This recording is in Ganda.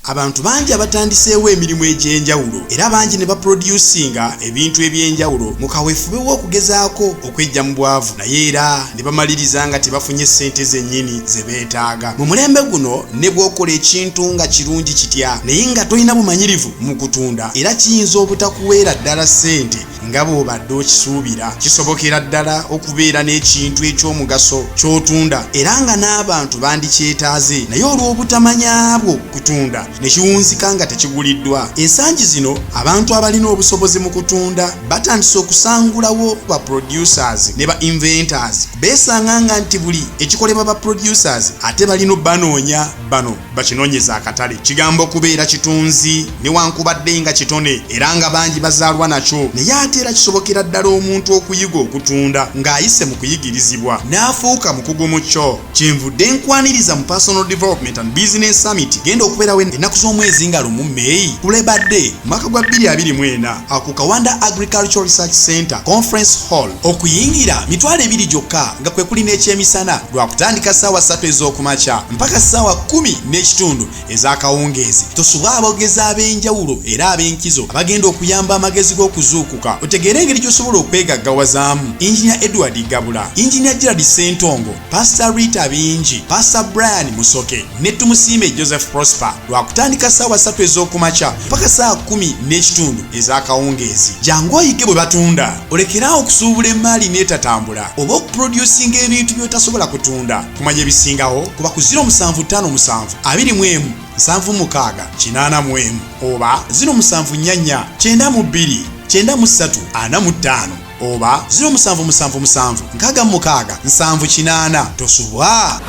abantu bangi abatandiseewo emirimu egy'enjawulo era bangi ne baproducinga ebintu eby'enjawulo mu kaweefube w'okugezaako okwejja mu bwavu naye era ne bamaliriza nga tebafunye ssente zennyini ze beetaaga. Mu mulembe guno ne bw'okola ekintu nga kirungi kitya naye nga tolina bumanyirivu mu kutunda era kiyinza obutakuweera ddala ssente nga bw'obadde okisuubira. Kisobokera ddala okubeera n'ekintu eky'omugaso ky'otunda era nga n'abantu bandikyetaaze naye olw'obutamanyabwo kutunda ne kiwunzika nga tekiguliddwa. Ensangi zino abantu abalina obusobozi mu kutunda batandise okusangulawo ba producers ne ba inventors beesanga nga nti buli ekikolebwa ba producers ate balina banoonya bano bakinoonyeza akatale. Kigambo kubeera kitunzi newankubadde nga kitone era nga bangi bazaalwa nakyo naye ate era kisobokera ddala omuntu okuyiga okutunda ng'ayise mu kuyigirizibwa n'afuuka mukugu mu kyo. Kyenvudde nkwaniriza mu Personal Development and Business Summit genda okubeerawo ennaku z'omwezi nga lumu May ku Labor Day mwaka gwa 2024 ku Kawanda Agricultural Research Center Conference Hall. Okuyingira $200 gyokka nga kwe kuli n'ekyemisana lwa kutandika ssaawa 3 ez'okumakya mpaka ssaawa 10:30 ez'akawungeezi. Tosubwa aboogezi ab'enjawulo era ab'enkizo abagenda okuyamba amagezi g'okuzuukuka otegeere engeri gy'osobola okwegaggawazaamu. Engineer Edward Gabula, Engineer Gerald Sentongo, Pastor Rita Bingi, Pastor Brian Musoke ne Tumusiime Joseph Prosper lwa kutandika ssaawa 3 ez'okumakya mpaka ssaawa 10:30 ez'akawungeezi. Jangu oyige bwe batunda olekeraawo okusuubula emmaali n'etatambula oba okuproducinga ebintu by'otasobola kutunda. Kumanya ebisingawo kuba ku 0757 21 7 6 oba 0744 92 93 45 oba 0777 66 7 8. Tosubwa.